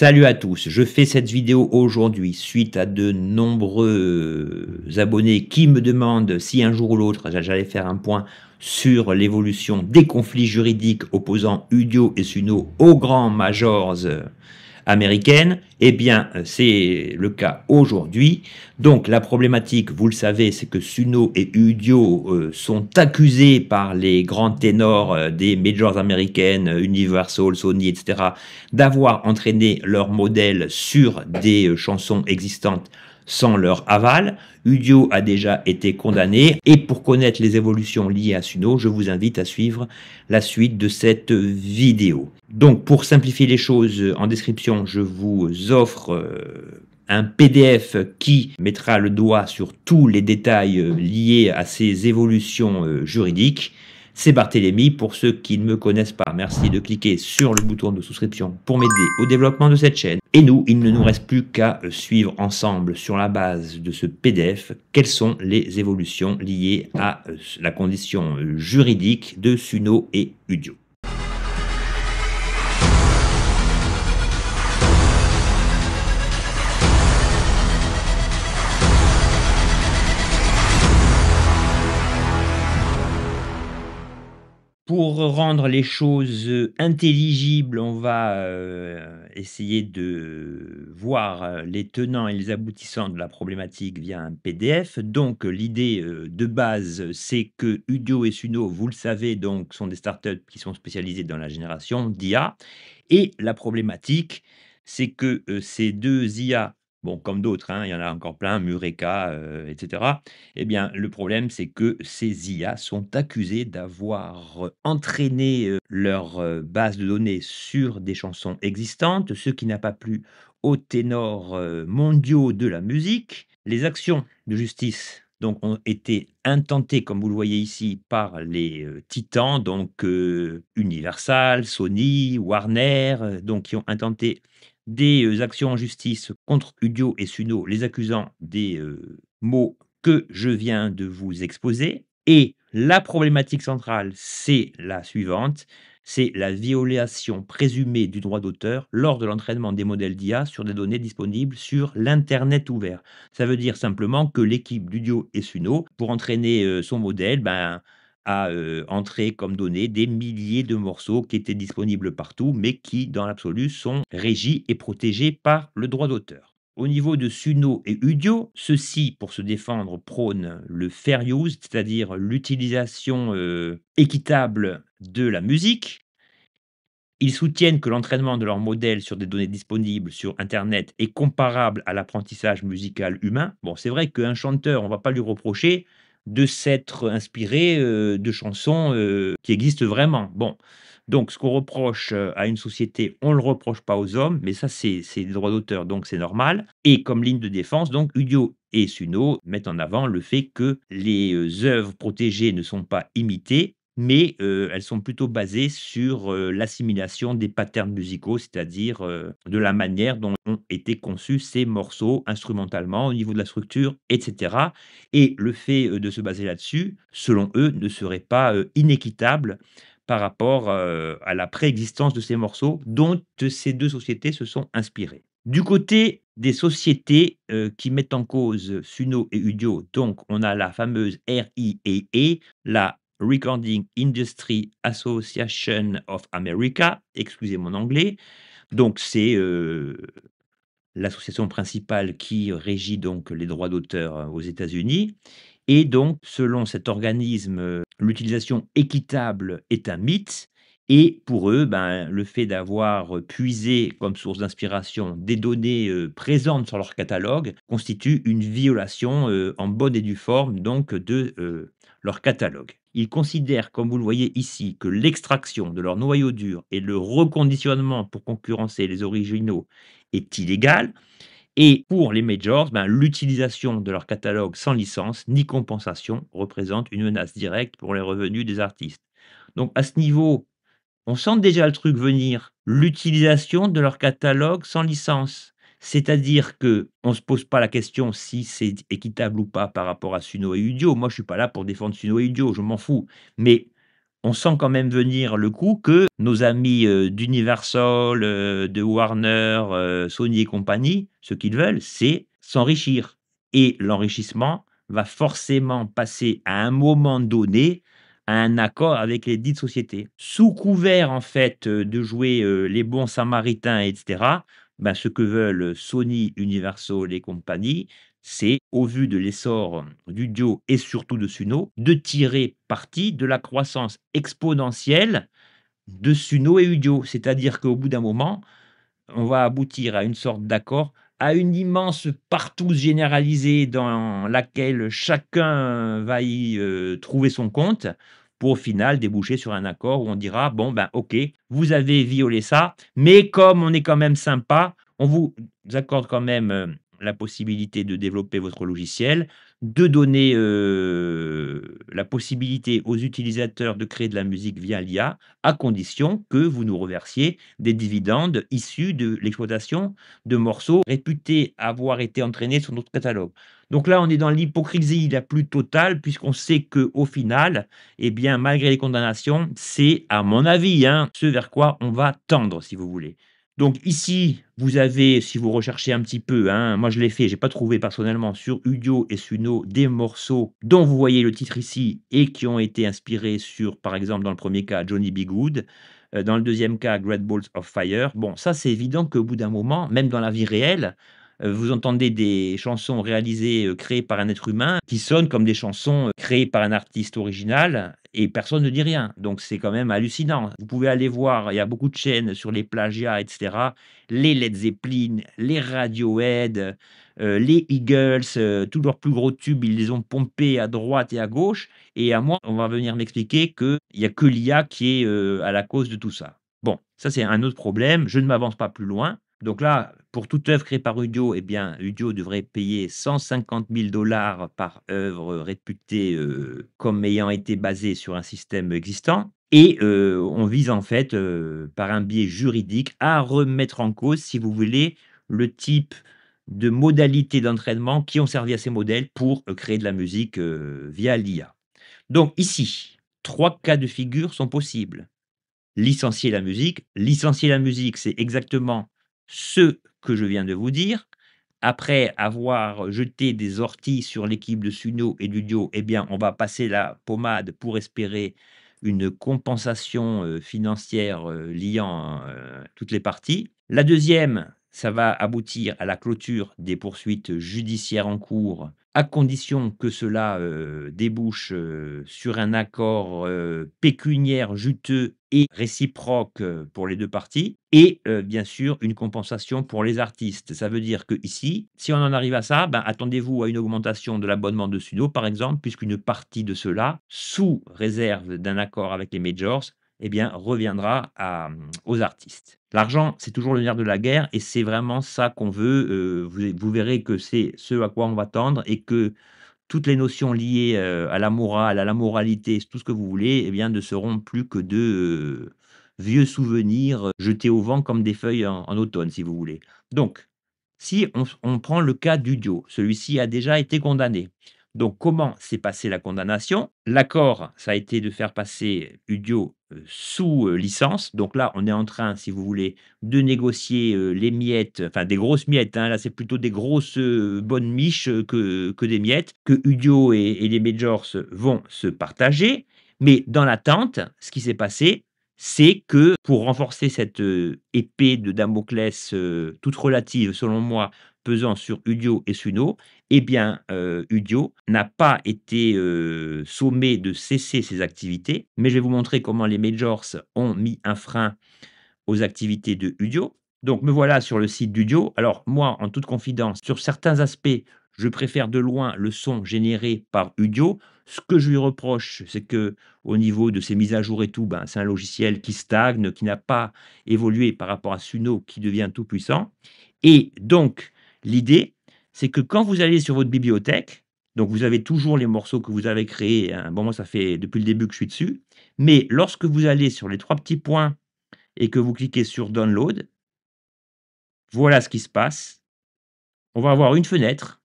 Salut à tous, je fais cette vidéo aujourd'hui suite à de nombreux abonnés qui me demandent si un jour ou l'autre j'allais faire un point sur l'évolution des conflits juridiques opposant Udio et Suno aux grands majors américaines. Eh bien, c'est le cas aujourd'hui. Donc, la problématique, vous le savez, c'est que Suno et Udio sont accusés par les grands ténors des majors américaines, Universal, Sony, etc., d'avoir entraîné leur modèle sur des chansons existantes sans leur aval. Udio a déjà été condamné et pour connaître les évolutions liées à Suno, je vous invite à suivre la suite de cette vidéo. Donc pour simplifier les choses, en description, je vous offre un PDF qui mettra le doigt sur tous les détails liés à ces évolutions juridiques. C'est Barthélémy, pour ceux qui ne me connaissent pas, merci de cliquer sur le bouton de souscription pour m'aider au développement de cette chaîne. Et nous, il ne nous reste plus qu'à suivre ensemble sur la base de ce PDF quelles sont les évolutions liées à la condition juridique de Suno et Udio. Pour rendre les choses intelligibles, on va essayer de voir les tenants et les aboutissants de la problématique via un PDF. Donc l'idée de base, c'est que Udio et Suno, vous le savez, donc, sont des startups qui sont spécialisées dans la génération d'IA. Et la problématique, c'est que ces deux IA, bon, comme d'autres, hein, il y en a encore plein, Mureka, etc. Eh bien, le problème, c'est que ces IA sont accusés d'avoir entraîné leur base de données sur des chansons existantes, ce qui n'a pas plu aux ténors mondiaux de la musique. Les actions de justice donc, ont été intentées, comme vous le voyez ici, par les titans, donc Universal, Sony, Warner, donc qui ont intenté des actions en justice contre Udio et Suno, les accusant des mots que je viens de vous exposer. Et la problématique centrale, c'est la suivante, c'est la violation présumée du droit d'auteur lors de l'entraînement des modèles d'IA sur des données disponibles sur l'internet ouvert. Ça veut dire simplement que l'équipe d'Udio et Suno, pour entraîner son modèle, a entré comme données des milliers de morceaux qui étaient disponibles partout, mais qui, dans l'absolu, sont régis et protégés par le droit d'auteur. Au niveau de Suno et Udio, ceux-ci, pour se défendre, prônent le fair use, c'est-à-dire l'utilisation équitable de la musique. Ils soutiennent que l'entraînement de leur modèle sur des données disponibles sur internet est comparable à l'apprentissage musical humain. Bon, c'est vrai qu'un chanteur, on ne va pas lui reprocher de s'être inspiré, de chansons, qui existent vraiment. Bon, donc ce qu'on reproche, à une société, on ne le reproche pas aux hommes, mais ça c'est des droits d'auteur, donc c'est normal. Et comme ligne de défense, donc Udio et Suno mettent en avant le fait que les, œuvres protégées ne sont pas imitées, mais elles sont plutôt basées sur, l'assimilation des patterns musicaux, c'est-à-dire, de la manière dont ont été conçus ces morceaux instrumentalement, au niveau de la structure et cetera. Et le fait, de se baser là-dessus, selon eux, ne serait pas, inéquitable par rapport, à la préexistence de ces morceaux dont ces 2 sociétés se sont inspirées. Du côté des sociétés, qui mettent en cause Suno et Udio, donc on a la fameuse RIAA, la Recording Industry Association of America, excusez mon anglais. Donc c'est, l'association principale qui régit donc les droits d'auteur, aux États-Unis. Et donc selon cet organisme, l'utilisation équitable est un mythe et pour eux, le fait d'avoir puisé comme source d'inspiration des données, présentes sur leur catalogue constitue une violation, en bonne et due forme donc de, leur catalogue. Ils considèrent, comme vous le voyez ici, que l'extraction de leur noyau dur et le reconditionnement pour concurrencer les originaux est illégal. Et pour les majors, l'utilisation de leur catalogue sans licence ni compensation représente une menace directe pour les revenus des artistes. Donc à ce niveau, on sent déjà le truc venir, l'utilisation de leur catalogue sans licence. C'est-à-dire que on se pose pas la question si c'est équitable ou pas par rapport à Suno et Udio. Moi, je suis pas là pour défendre Suno et Udio, je m'en fous. Mais on sent quand même venir le coup que nos amis, d'Universal, de Warner, Sony et compagnie, ce qu'ils veulent, c'est s'enrichir et l'enrichissement va forcément passer à un moment donné à un accord avec les dites sociétés. Sous couvert, en fait, de jouer, les bons samaritains et cetera, ben, ce que veulent Sony, Universal et compagnie, c'est, au vu de l'essor d'Udio et surtout de Suno, de tirer parti de la croissance exponentielle de Suno et Udio. C'est-à-dire qu'au bout d'un moment, on va aboutir à une sorte d'accord, à une immense partouze généralisée dans laquelle chacun va y, trouver son compte, pour au final déboucher sur un accord où on dira: «Bon, ben, OK, vous avez violé ça, mais comme on est quand même sympa, on vous accorde quand même, la possibilité de développer votre logiciel, de donner, la possibilité aux utilisateurs de créer de la musique via l'IA, à condition que vous nous reversiez des dividendes issus de l'exploitation de morceaux réputés avoir été entraînés sur notre catalogue». Donc là, on est dans l'hypocrisie la plus totale puisqu'on sait qu'au final, eh bien, malgré les condamnations, c'est, à mon avis, hein, ce vers quoi on va tendre, si vous voulez. Donc ici, vous avez, si vous recherchez un petit peu, hein, moi je l'ai fait, j'ai pas trouvé personnellement sur Udio et Suno des morceaux dont vous voyez le titre ici et qui ont été inspirés sur, par exemple, dans le premier cas, Johnny B. Goode, dans le deuxième cas, Great Balls of Fire. Bon, ça, c'est évident qu'au bout d'un moment, même dans la vie réelle, vous entendez des chansons réalisées, créées par un être humain qui sonnent comme des chansons, créées par un artiste original et personne ne dit rien. Donc c'est quand même hallucinant. Vous pouvez aller voir, il y a beaucoup de chaînes sur les plagiats et cetera. Les Led Zeppelin, les Radiohead, les Eagles, tous leurs plus gros tubes, ils les ont pompés à droite et à gauche et à moi, on va venir m'expliquer qu'il y a que l'IA qui est, à la cause de tout ça. Bon, ça c'est un autre problème, je ne m'avance pas plus loin. Donc là, pour toute œuvre créée par Udio, eh bien, Udio devrait payer 150 000 $ par œuvre réputée, comme ayant été basée sur un système existant et on vise en fait, par un biais juridique, à remettre en cause, si vous voulez, le type de modalités d'entraînement qui ont servi à ces modèles pour, créer de la musique, via l'IA. Donc ici, 3 cas de figure sont possibles. Licencier la musique. Licencier la musique, c'est exactement ce que je viens de vous dire. Après avoir jeté des orties sur l'équipe de Suno et d'Udio, eh bien, on va passer la pommade pour espérer une compensation, financière, liant, toutes les parties. La deuxième, ça va aboutir à la clôture des poursuites judiciaires en cours, à condition que cela, débouche, sur un accord, pécuniaire juteux et réciproque, pour les 2 parties et bien sûr une compensation pour les artistes. Ça veut dire qu'ici, si on en arrive à ça, ben, attendez-vous à une augmentation de l'abonnement de Suno, par exemple, puisqu'une partie de cela, sous réserve d'un accord avec les majors, eh bien, reviendra aux artistes. L'argent, c'est toujours le nerf de la guerre et c'est vraiment ça qu'on veut, vous verrez que c'est ce à quoi on va tendre et que toutes les notions liées, à la morale, à la moralité, tout ce que vous voulez, eh bien, ne seront plus que de, vieux souvenirs, jetés au vent comme des feuilles en automne, si vous voulez. Donc, si on prend le cas d'Udio, celui-ci a déjà été condamné. Donc comment s'est passée la condamnation? L'accord, ça a été de faire passer Udio, sous, licence. Donc là, on est en train, si vous voulez, de négocier, les miettes, enfin des grosses miettes, hein. Là, c'est plutôt des grosses, bonnes miches, que des miettes, que Udio et les majors vont se partager. Mais dans l'attente, ce qui s'est passé, c'est que pour renforcer cette, épée de Damoclès, toute relative selon moi, pesant sur Udio et Suno, eh bien, Udio n'a pas été, sommé de cesser ses activités, mais je vais vous montrer comment les majors ont mis un frein aux activités de Udio. Donc me voilà sur le site d'Udio. Alors moi, en toute confidence, sur certains aspects, je préfère de loin le son généré par Udio. Ce que je lui reproche, c'est que au niveau de ses mises à jour et tout, ben, c'est un logiciel qui stagne, qui n'a pas évolué par rapport à Suno qui devient tout puissant. Et donc, l'idée, c'est que quand vous allez sur votre bibliothèque, donc vous avez toujours les morceaux que vous avez créés, hein. Bon, moi, ça fait depuis le début que je suis dessus. Mais lorsque vous allez sur les 3 petits points et que vous cliquez sur download, voilà ce qui se passe. On va avoir une fenêtre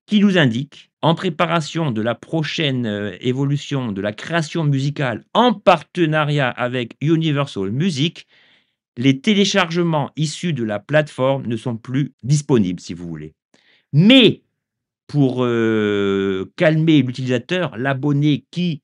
qui nous indique En préparation de la prochaine, évolution de la création musicale en partenariat avec Universal Music, les téléchargements issus de la plateforme ne sont plus disponibles, si vous voulez. Mais pour, calmer l'utilisateur, l'abonné qui,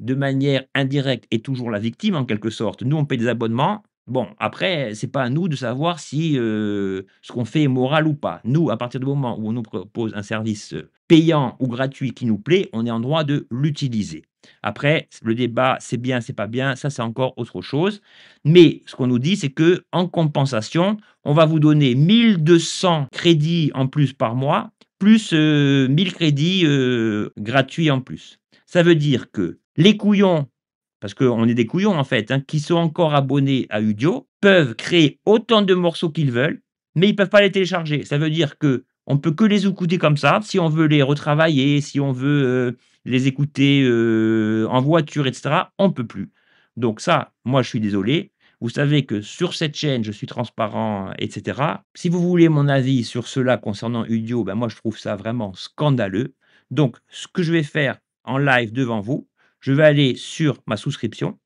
de manière indirecte, est toujours la victime en quelque sorte. Nous, on paie des abonnements. Bon, après, c'est pas à nous de savoir si, ce qu'on fait est moral ou pas. Nous, à partir du moment où on nous propose un service, payant ou gratuit qui nous plaît, on est en droit de l'utiliser. Après, le débat, c'est bien, c'est pas bien, ça, c'est encore autre chose. Mais ce qu'on nous dit, c'est que en compensation, on va vous donner 1 200 crédits en plus par mois, plus, 1 000 crédits, gratuits en plus. Ça veut dire que les couillons, parce qu'on est des couillons en fait, hein, qui sont encore abonnés à Udio, peuvent créer autant de morceaux qu'ils veulent, mais ils peuvent pas les télécharger. Ça veut dire qu'on peut que les écouter comme ça. Si on veut les retravailler, si on veut, les écouter, en voiture et cetera, on peut plus. Donc ça, moi je suis désolé. Vous savez que sur cette chaîne, je suis transparent et cetera. Si vous voulez mon avis sur cela concernant Udio, ben moi je trouve ça vraiment scandaleux. Donc ce que je vais faire en live devant vous, je vais aller sur ma souscription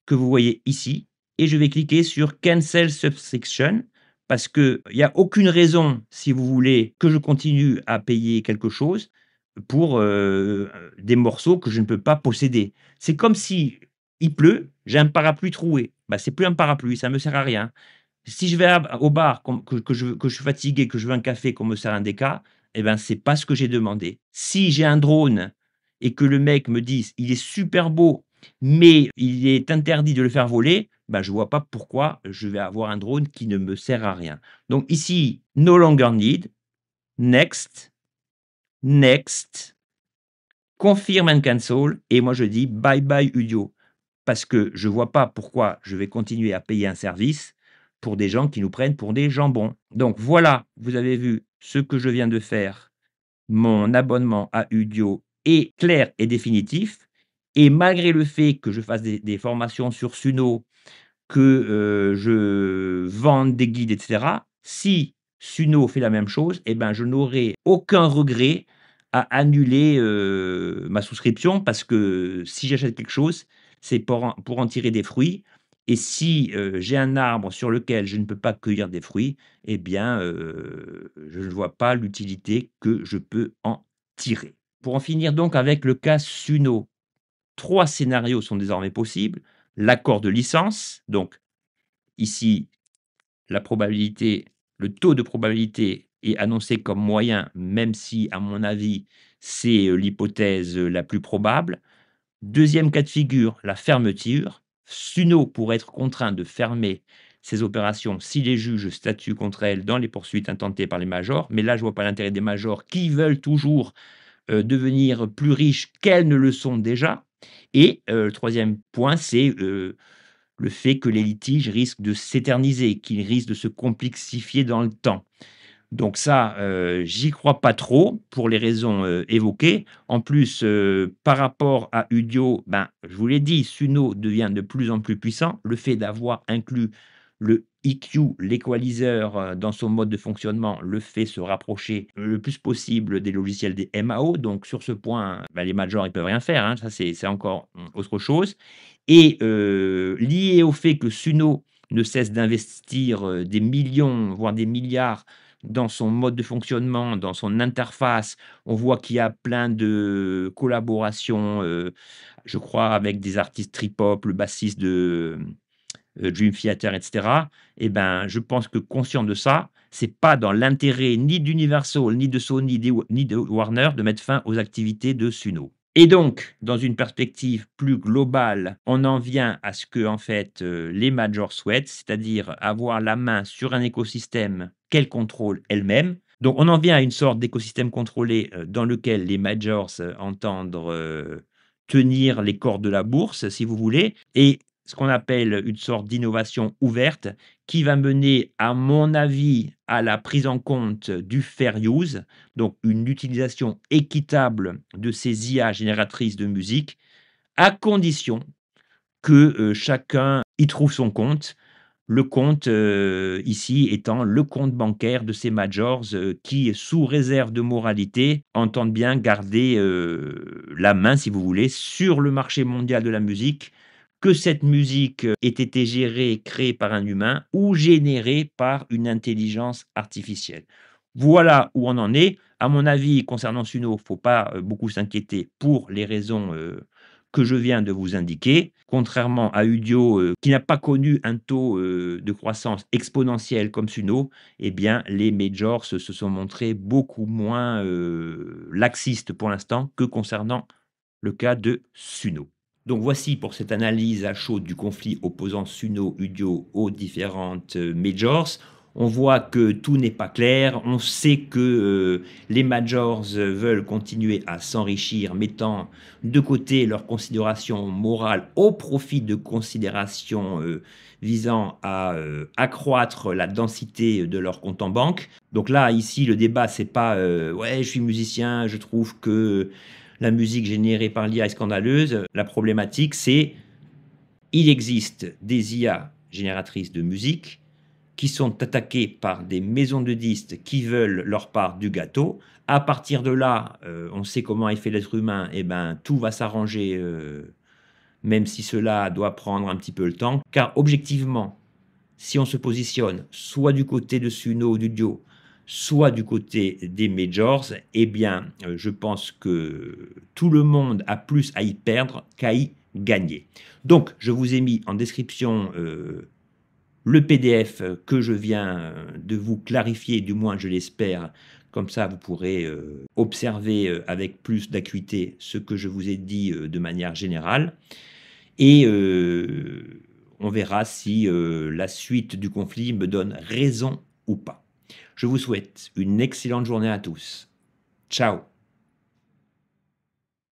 que vous voyez ici et je vais cliquer sur Cancel Subscription parce qu'il y a aucune raison, si vous voulez, que je continue à payer quelque chose pour, des morceaux que je ne peux pas posséder. C'est comme si il pleut, j'ai un parapluie troué. Bah, c'est plus un parapluie, ça me sert à rien. Si je vais au bar que je suis fatigué, que je veux un café, qu'on me sert un déca, et ben, c'est pas ce que j'ai demandé. Si j'ai un drone et que le mec me dise: «Il est super beau, mais il est interdit de le faire voler», bah, je vois pas pourquoi je vais avoir un drone qui ne me sert à rien. Donc ici, no longer need, next, next, confirm and cancel et moi je dis: «Bye bye Udio». Parce que je vois pas pourquoi je vais continuer à payer un service pour des gens qui nous prennent pour des jambons. Donc voilà, vous avez vu ce que je viens de faire. Mon abonnement à Udio est clair et définitif et malgré le fait que je fasse des formations sur Suno, que, je vende des guides et cetera, si Suno fait la même chose et ben, je n'aurai aucun regret à annuler, ma souscription parce que si j'achète quelque chose, c'est pour en tirer des fruits et si, j'ai un arbre sur lequel je ne peux pas cueillir des fruits et bien, je ne vois pas l'utilité que je peux en tirer. Pour en finir donc avec le cas Suno, 3 scénarios sont désormais possibles. L'accord de licence, donc ici, la probabilité le taux de probabilité est annoncé comme moyen, même si, à mon avis, c'est, l'hypothèse, la plus probable. Deuxième cas de figure, la fermeture. Suno pourrait être contraint de fermer ses opérations si les juges statuent contre elle dans les poursuites intentées par les majors, mais là, je vois pas l'intérêt des majors qui veulent toujours, devenir plus riches qu'elles ne le sont déjà et le 3e point, c'est, le fait que les litiges risquent de s'éterniser, qu'ils risquent de se complexifier dans le temps. Donc ça, j'y crois pas trop pour les raisons, évoquées. En plus, par rapport à Udio, ben, je vous l'ai dit, Suno devient de plus en plus puissant. Le fait d'avoir inclus le EQ, l'equalizer, dans son mode de fonctionnement, le fait se rapprocher le plus possible des logiciels des MAO. Donc sur ce point, bah, les majors, ils peuvent rien faire, hein. Ça, c'est encore, autre chose et lié au fait que Suno ne cesse d'investir, des millions, voire des milliards dans son mode de fonctionnement, dans son interface. On voit qu'il y a plein de collaborations, je crois avec des artistes trip-hop, le bassiste de, Dream Theater et cetera. Et ben, je pense que conscient de ça, c'est pas dans l'intérêt ni d'Universal, ni de Sony, ni de Warner de mettre fin aux activités de Suno. Et donc, dans une perspective plus globale, on en vient à ce que en fait, les majors souhaitent, c'est-à-dire avoir la main sur un écosystème qu'elles contrôlent elles-mêmes. Donc on en vient à une sorte d'écosystème contrôlé, dans lequel les majors, entendent, tenir les cordes de la bourse, si vous voulez et ce qu'on appelle une sorte d'innovation ouverte qui va mener, à mon avis, à la prise en compte du fair use, donc une utilisation équitable de ces IA génératrices de musique, à condition que, chacun y trouve son compte. Le compte, ici étant le compte bancaire de ces majors, qui, sous réserve de moralité, entendent bien garder, la main, si vous voulez, sur le marché mondial de la musique, que cette musique, ait été gérée, créée par un humain ou générée par une intelligence artificielle. Voilà où on en est. À mon avis, concernant Suno, faut pas, beaucoup s'inquiéter pour les raisons, que je viens de vous indiquer. Contrairement à Udio, qui n'a pas connu un taux, de croissance exponentielle comme Suno, eh bien, les majors se sont montrés beaucoup moins, laxistes pour l'instant que concernant le cas de Suno. Donc voici pour cette analyse à chaud du conflit opposant Suno, Udio aux différentes, majors. On voit que tout n'est pas clair. On sait que, les majors, veulent continuer à s'enrichir, mettant de côté leurs considérations morales au profit de considérations, visant à, accroître la densité de leur compte en banque. Donc là, ici, le débat, c'est pas, «Ouais, je suis musicien, je trouve que la musique générée par l'IA est scandaleuse». La problématique, c'est il existe des IA génératrices de musique qui sont attaquées par des maisons de disques qui veulent leur part du gâteau. À partir de là, on sait comment est fait l'être humain, et ben, tout va s'arranger, même si cela doit prendre un petit peu le temps. Car objectivement, si on se positionne soit du côté de Suno ou d'Udio, soit du côté des majors, eh bien, je pense que tout le monde a plus à y perdre qu'à y gagner. Donc, je vous ai mis en description, le PDF que je viens de vous clarifier, du moins je l'espère. Comme ça, vous pourrez, observer, avec plus d'acuité ce que je vous ai dit, de manière générale. Et on verra si, la suite du conflit me donne raison ou pas. Je vous souhaite une excellente journée à tous. Ciao.